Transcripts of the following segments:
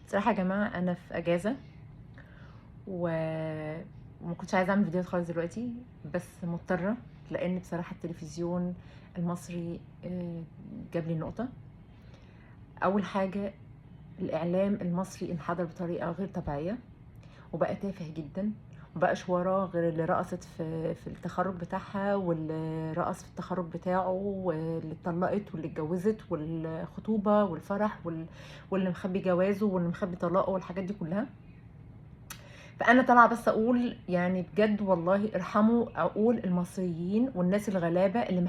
بصراحة يا جماعة أنا في أجازة وما كنتش عايزة أعمل فيديوهات خالص دلوقتي، بس مضطرة لأن بصراحة التلفزيون المصري جاب لي نقطة. أول حاجة، الإعلام المصري انحدر بطريقة غير طبيعية وبقى تافه جدا، مبقاش وراه غير اللي رقصت في التخرج بتاعها واللي رقص في التخرج بتاعه واللي اتطلقت واللي اتجوزت والخطوبة والفرح واللي مخبي جوازه واللي مخبي طلاقه والحاجات دي كلها. فانا طالعه بس اقول يعني بجد والله ارحموا عقول المصريين والناس الغلابه اللي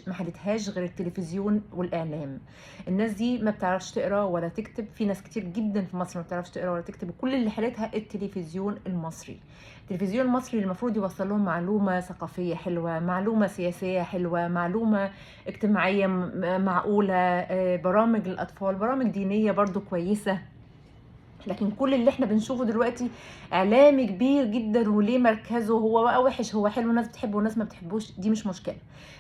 ما حلتهاش غير التلفزيون والاعلام. الناس دي ما بتعرفش تقرا ولا تكتب، في ناس كتير جدا في مصر ما بتعرفش تقرا ولا تكتب، وكل اللي حلتها التلفزيون المصري. التلفزيون المصري اللي المفروض يوصل لهم معلومه ثقافيه حلوه، معلومه سياسيه حلوه، معلومه اجتماعيه معقوله، برامج للاطفال، برامج دينيه برضو كويسه. لكن كل اللي احنا بنشوفه دلوقتي اعلامي كبير جدا وليه مركزه، هو بقى وحش هو حلو، ناس بتحبه وناس ما بتحبوش، دي مش مشكله،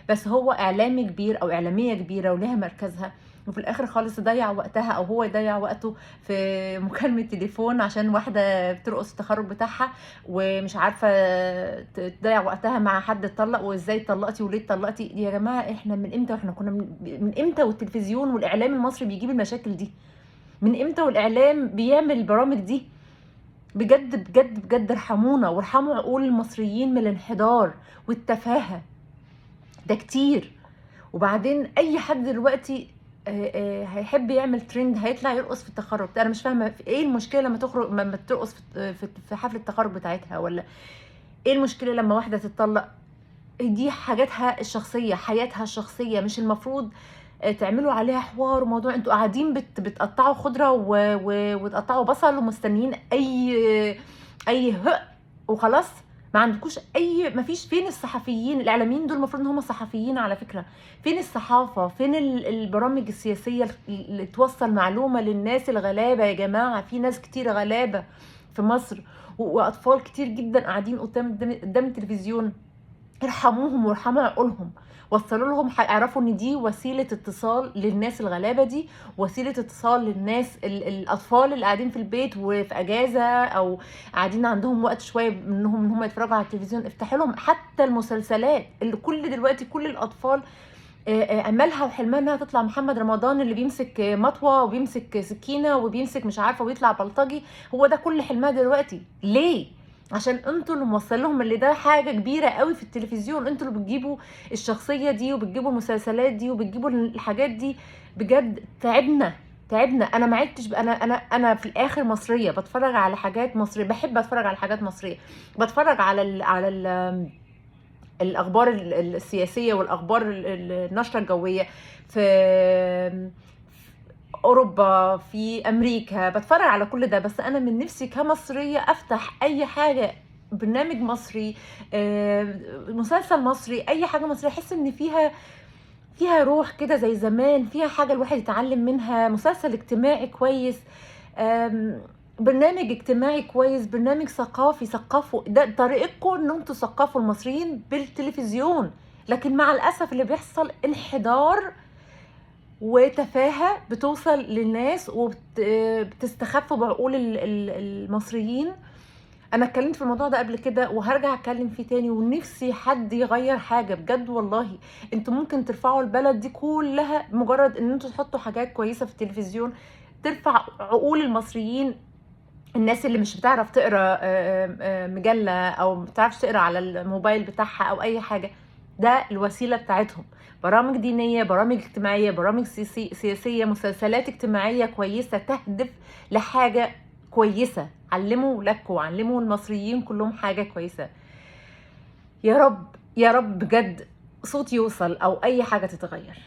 بس هو اعلامي كبير او اعلاميه كبيره وليها مركزها، وفي الاخر خالص تضيع وقتها او هو يضيع وقته في مكالمه تليفون عشان واحده بترقص التخرج بتاعها ومش عارفه تضيع وقتها مع حد اتطلق وازاي اتطلقتي وليه اتطلقتي. يا جماعه احنا من امتى واحنا كنا من امتى والتلفزيون والاعلام المصري بيجيب المشاكل دي؟ من امتى والاعلام بيعمل البرامج دي؟ بجد بجد بجد ارحمونا وارحموا عقول المصريين من الانحدار والتفاهه ده كتير. وبعدين اي حد دلوقتي هيحب يعمل ترند هيطلع يرقص في التخرج. انا مش فاهمه ايه المشكله لما تخرج لما ترقص في حفله التخرج بتاعتها، ولا ايه المشكله لما واحده تتطلق؟ دي حاجاتها الشخصيه، حياتها الشخصيه، مش المفروض تعملوا عليها حوار وموضوع. انتوا قاعدين بتقطعوا خضره وتقطعوا بصل ومستنيين اي وخلاص. ما عندكوش ما فيش. فين الصحفيين الاعلاميين دول؟ المفروض ان هم صحفيين على فكره. فين الصحافه؟ فين البرامج السياسيه اللي توصل معلومه للناس الغلابه؟ يا جماعه في ناس كتير غلابه في مصر واطفال كتير جدا قاعدين قدام التلفزيون. ارحموهم وارحموا عقولهم، وصلوا لهم اعرفوا ان دي وسيله اتصال للناس الغلابه دي، وسيله اتصال للناس الاطفال اللي قاعدين في البيت وفي اجازه او قاعدين عندهم وقت شويه منهم ان هم يتفرجوا على التلفزيون. افتحوا لهم حتى المسلسلات اللي دلوقتي كل الاطفال املها وحلمها انها تطلع محمد رمضان اللي بيمسك مطوه وبيمسك سكينه وبيمسك مش عارفه ويطلع بلطجي. هو ده كل حلمها دلوقتي. ليه؟ عشان انتوا اللي موصلهم اللي ده حاجه كبيره قوي في التلفزيون، انتوا اللي بتجيبوا الشخصيه دي وبتجيبوا المسلسلات دي وبتجيبوا الحاجات دي. بجد تعبنا. انا ما عدتش انا في الاخر مصريه، بتفرج على حاجات مصريه، بحب اتفرج على حاجات مصريه، بتفرج على الاخبار السياسيه والاخبار النشره الجويه في اوروبا في امريكا، بتفرج على كل ده. بس انا من نفسي كمصريه افتح اي حاجه، برنامج مصري، مسلسل مصري، اي حاجه مصريه احس ان فيها روح كده زي زمان، فيها حاجه الواحد يتعلم منها، مسلسل اجتماعي كويس، برنامج اجتماعي كويس، برنامج ثقافي. ثقافوا ده طريقتكم ان انتوا تثقفوا المصريين بالتلفزيون. لكن مع الاسف اللي بيحصل انحدار وتفاهه بتوصل للناس وبتستخف بعقول المصريين. انا اتكلمت في الموضوع ده قبل كده وهرجع اتكلم فيه تاني، ونفسي حد يغير حاجه بجد والله. انتوا ممكن ترفعوا البلد دي كلها مجرد ان انتوا تحطوا حاجات كويسه في التلفزيون ترفع عقول المصريين. الناس اللي مش بتعرف تقرا مجله او ما بتعرفش تقرا على الموبايل بتاعها او اي حاجه، ده الوسيله بتاعتهم. برامج دينيه، برامج اجتماعيه، برامج سياسيه، مسلسلات اجتماعيه كويسه تهدف لحاجه كويسه. علموا ولادكم وعلموا المصريين كلهم حاجه كويسه. يا رب يا رب بجد صوت يوصل او اي حاجه تتغير.